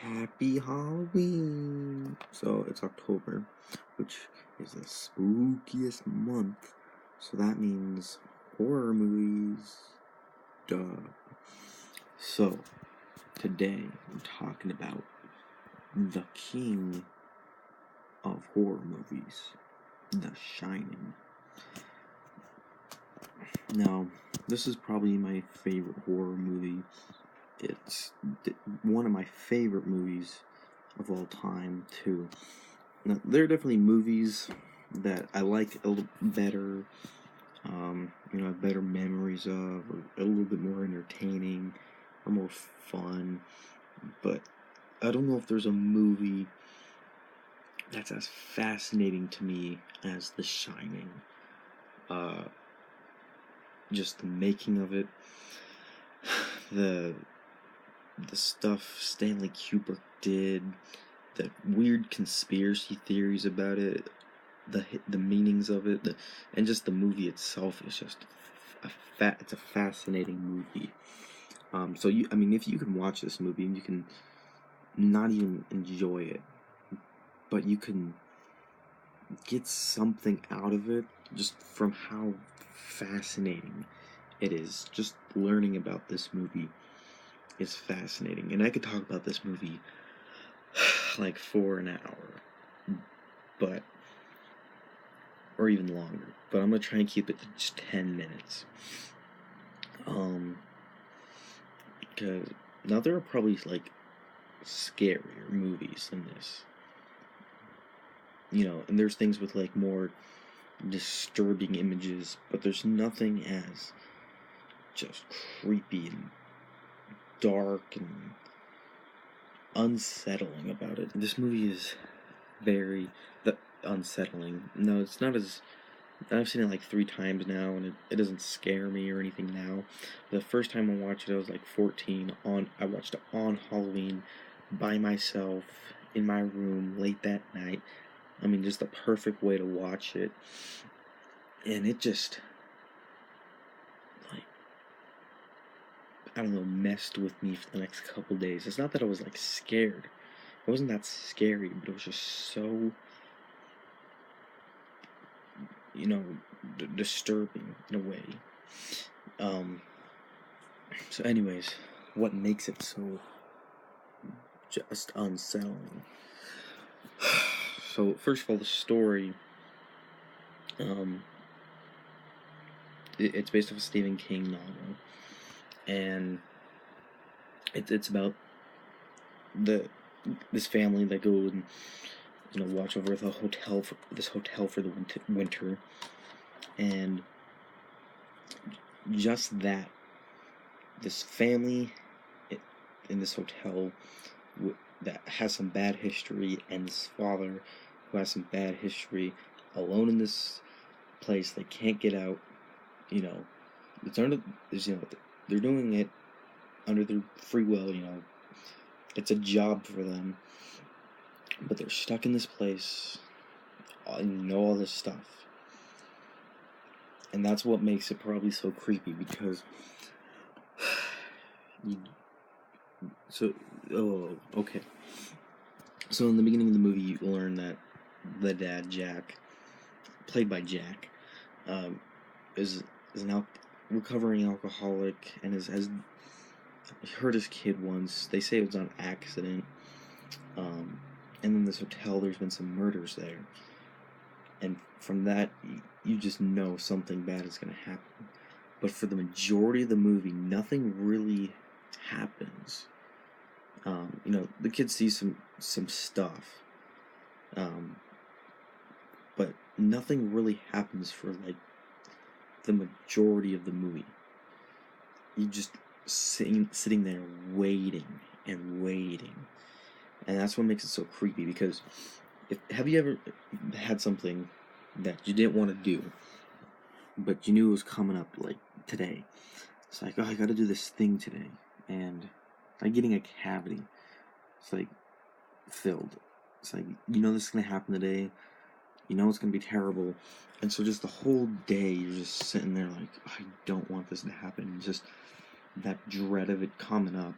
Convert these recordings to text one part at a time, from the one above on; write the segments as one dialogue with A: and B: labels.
A: Happy Halloween! So it's October, which is the spookiest month. So that means horror movies. Duh. So today I'm talking about the king of horror movies, The Shining. Now, this is probably my favorite horror movie. It's one of my favorite movies of all time, too. Now, there are definitely movies that I like a little better, have better memories of, or a little bit more entertaining, or more fun, but I don't know if there's a movie that's as fascinating to me as The Shining. Just the making of it, the stuff Stanley Kubrick did, the weird conspiracy theories about it, the meanings of it, and just the movie itself is just it's a fascinating movie. So if you can watch this movie and you can not even enjoy it, but you can get something out of it just from how fascinating it is. Just learning about this movie is fascinating, and I could talk about this movie like for an hour, or even longer, but I'm gonna try and keep it to just 10 minutes. Because now there are probably like scarier movies than this, and there's things with like more disturbing images, but there's nothing as just creepy and dark and unsettling about it. This movie is very unsettling. No, it's not as... I've seen it like 3 times now, and it doesn't scare me or anything now. The first time I watched it, I was like 14. I watched it on Halloween by myself in my room late that night. Just the perfect way to watch it. And it just, like, I don't know, messed with me for the next couple days. It's not that I was like scared. It wasn't that scary, but it was just so, disturbing in a way. So anyways, what makes it so just unsettling? So first of all, the story, it's based off a Stephen King novel, and it's about this family that go and watch over the hotel for the winter, and just that, this family in this hotel that has some bad history, and this father who has some bad history, alone in this place. They can't get out. It's under, they're doing it under their free will. It's a job for them, but they're stuck in this place, and all this stuff. And that's what makes it probably so creepy, because okay. So in the beginning of the movie, you learn that the dad, Jack, played by Jack, is an recovering alcoholic, and has hurt his kid once. They say it was on accident. And in this hotel, there's been some murders there. And from that, you just know something bad is going to happen. But for the majority of the movie, nothing really happens. The kids see some stuff. But nothing really happens for, like, the majority of the movie. You just sitting there waiting and waiting. And that's what makes it so creepy, because have you ever had something that you didn't want to do, but you knew it was coming up, like today? It's like, oh, I gotta do this thing today, and like getting a cavity, it's like filled. It's like, this is gonna happen today, it's gonna be terrible, and so just the whole day you're just sitting there like, I don't want this to happen. Just that dread of it coming up,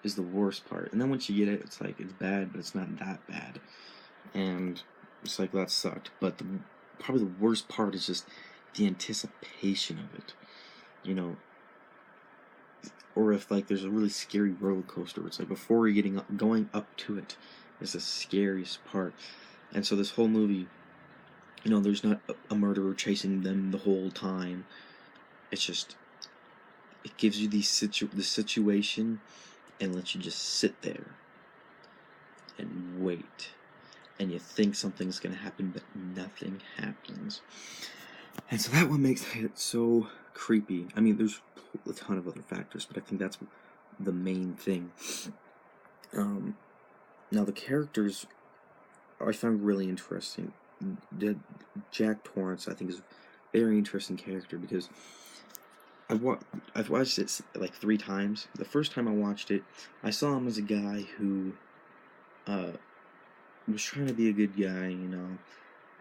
A: is the worst part. And then once you get it, it's like, it's bad, but it's not that bad. And it's like, that sucked. But probably the worst part is just the anticipation of it. You know, or if like there's a really scary roller coaster, it's like before you're going up to it is the scariest part. And so this whole movie, you know, there's not a murderer chasing them the whole time. It's just, it gives you the situation and lets you just sit there and wait, and you think something's gonna happen, but nothing happens. And so that one makes it so creepy. I mean, there's a ton of other factors, but I think that's the main thing. Now the characters I found really interesting. Jack Torrance, I think, is a very interesting character because I've watched it like 3 times. The first time I watched it, I saw him as a guy who was trying to be a good guy. You know,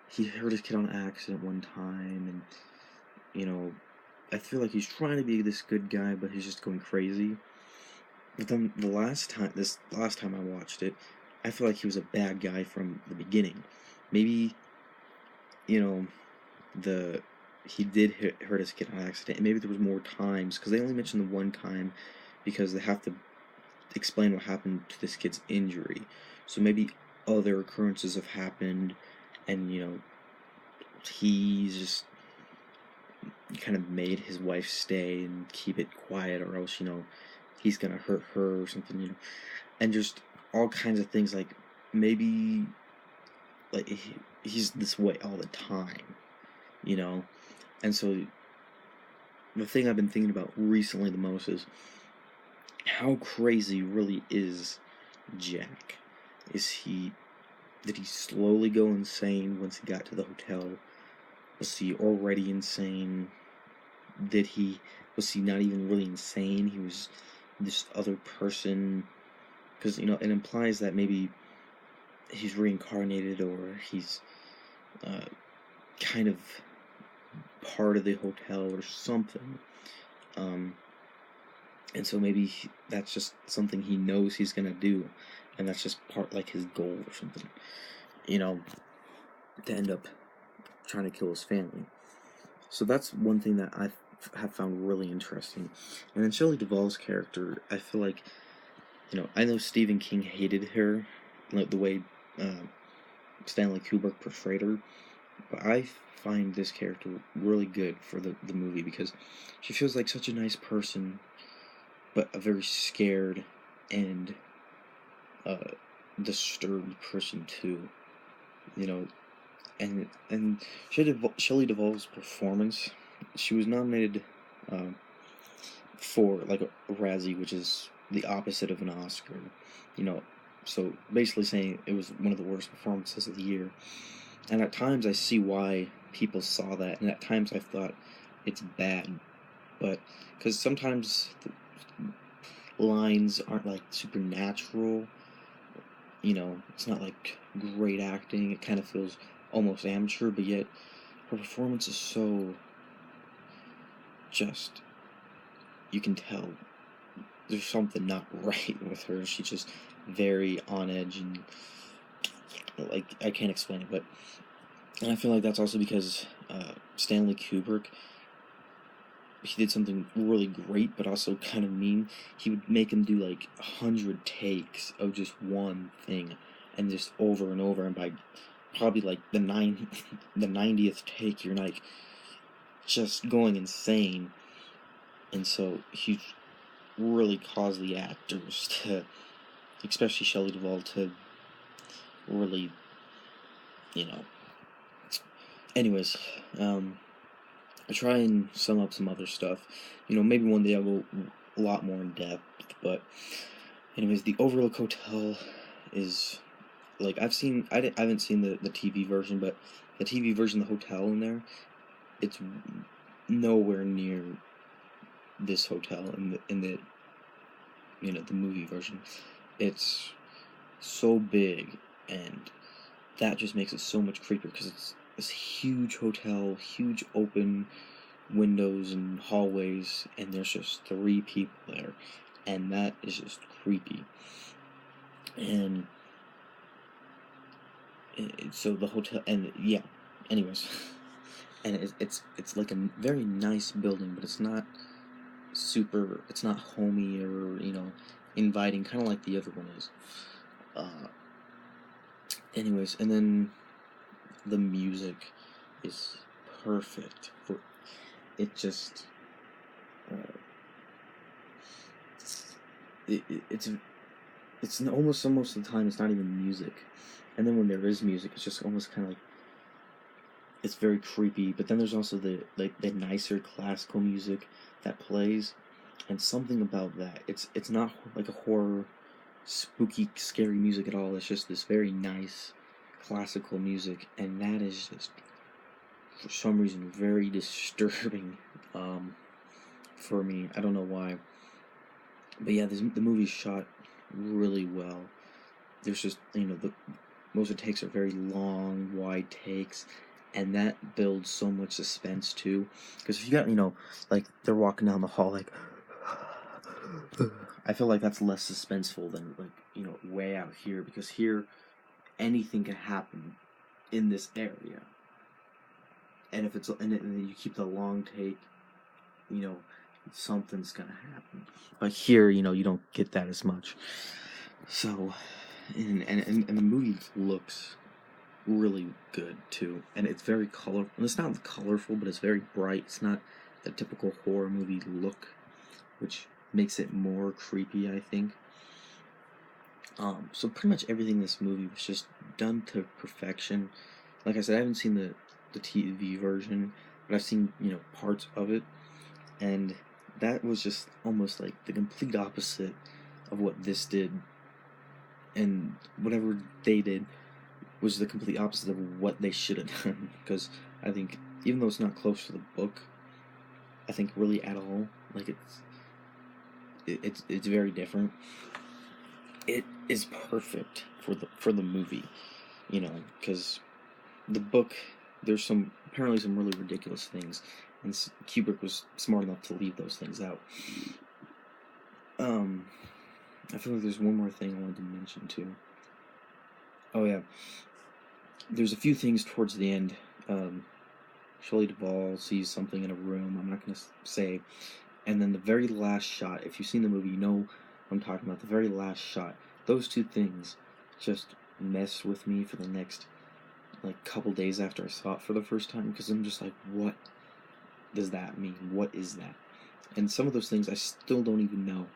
A: he hurt his kid on accident one time, and you know, I feel like he's trying to be this good guy, but he's just going crazy. But then this last time I watched it, I feel like he was a bad guy from the beginning. Maybe, you know, he did hurt his kid on accident, and maybe there was more times, because they only mentioned the one time, because they have to explain what happened to this kid's injury. So maybe other occurrences have happened, and you know, he's just kind of made his wife stay and keep it quiet, or else, you know, he's gonna hurt her or something, you know, and just all kinds of things. Like maybe like he's this way all the time, you know. And so the thing I've been thinking about recently the most is how crazy really is Jack. Did he slowly go insane once he got to the hotel? Was he already insane? Was he not even really insane? He was this other person, because you know, it implies that maybe he's reincarnated, or he's kind of part of the hotel or something. And so maybe that's just something he knows he's gonna do, and that's just part, like, his goal or something, you know, to end up trying to kill his family. So that's one thing that I have found really interesting. And then Shelley Duvall's character, I feel like, you know, I know Stephen King hated her, like the way Stanley Kubrick portrayed her, but I find this character really good for the movie, because she feels like such a nice person, but a very scared and disturbed person too, you know. And Shelley Duvall's performance, she was nominated for like a Razzie, which is the opposite of an Oscar, you know. So basically saying it was one of the worst performances of the year. And at times I see why people saw that, and at times I thought it's bad, but because sometimes the lines aren't like supernatural, you know, it's not like great acting, it kind of feels almost amateur, but yet her performance is so just, you can tell there's something not right with her. She's just very on edge, and like, I can't explain it, but, and I feel like that's also because Stanley Kubrick, he did something really great, but also kind of mean. He would make him do like 100 takes of just one thing, and just over and over, and by probably like the 90th take, you're like just going insane. And so he really caused the actors to, especially Shelley Duvall, to really, you know. Anyways, I try and sum up some other stuff. You know, maybe one day I'll go a lot more in depth, but anyways, the Overlook Hotel is, like, I haven't seen the TV version, but the TV version, the hotel in there, it's nowhere near this hotel in the you know, the movie version. It's so big, and that just makes it so much creepier, because it's this huge hotel, huge open windows and hallways, and there's just 3 people there, and that is just creepy. And so the hotel, and yeah, anyways, and it's like a very nice building, but it's not it's not homey or inviting, kind of like the other one is. Anyways, and then the music is perfect for it. Just uh, it, it's almost most of the time it's not even music, and then when there is music, it's just almost kind of like it's very creepy. But then there's also the nicer classical music that plays, and something about that, it's not like a horror, spooky, scary music at all. It's just this very nice classical music, and that is just for some reason very disturbing for me. I don't know why, but yeah, the movie's shot really well. There's just most of the takes are very long, wide takes, and that builds so much suspense too. Because if you got like they're walking down the hall like, I feel like that's less suspenseful than like way out here, because here anything can happen in this area, and if it's and you keep the long take, something's gonna happen. But here, you don't get that as much. So, and the movie looks really good too, and it's very colorful. And it's not colorful, but it's very bright. It's not the typical horror movie look, which makes it more creepy, I think. So pretty much everything in this movie was just done to perfection. Like I said, I haven't seen the TV version, but I've seen parts of it, and that was just almost like the complete opposite of what this did, and whatever they did was the complete opposite of what they should have done. Because I think even though it's not close to the book, I think really at all, like it's very different. It is perfect for the movie, because the book, there's apparently some really ridiculous things, and Kubrick was smart enough to leave those things out. I feel like there's one more thing I wanted to mention too. Oh yeah, there's a few things towards the end. Shelley Duvall sees something in a room. I'm not gonna say. And then the very last shot, if you've seen the movie, you know what I'm talking about. The very last shot. Those two things just mess with me for the next couple days after I saw it for the first time, because I'm just like, what does that mean? What is that? And some of those things I still don't even know.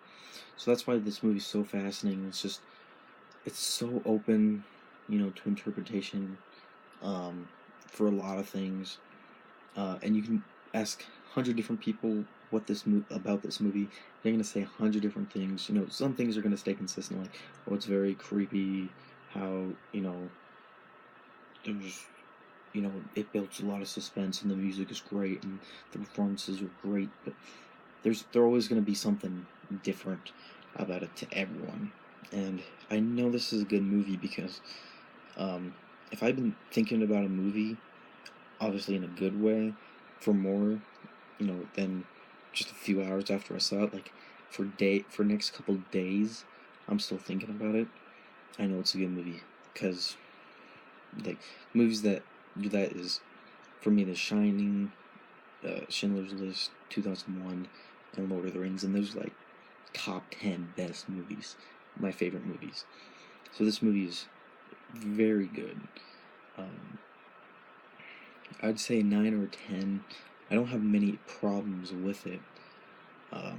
A: So that's why this movie's so fascinating. It's so open, to interpretation, for a lot of things. And you can ask 100 different people about this movie. They're gonna say 100 different things. Some things are gonna stay consistent, like, oh, it's very creepy. How there's it builds a lot of suspense, and the music is great, and the performances are great. But there's always gonna be something different about it to everyone. And I know this is a good movie because if I've been thinking about a movie, obviously in a good way, for more, than just a few hours after I saw it, like for next couple days, I'm still thinking about it. I know it's a good movie, because like movies that do that is, for me, The Shining, Schindler's List, 2001, and Lord of the Rings, and those are like top 10 best movies, my favorite movies. So this movie is very good. I'd say 9 or 10. I don't have many problems with it. I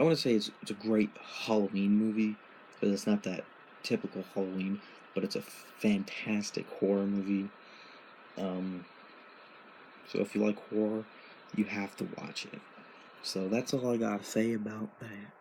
A: want to say it's a great Halloween movie, because it's not that typical Halloween, but it's a fantastic horror movie. So if you like horror, you have to watch it. So that's all I gotta say about that.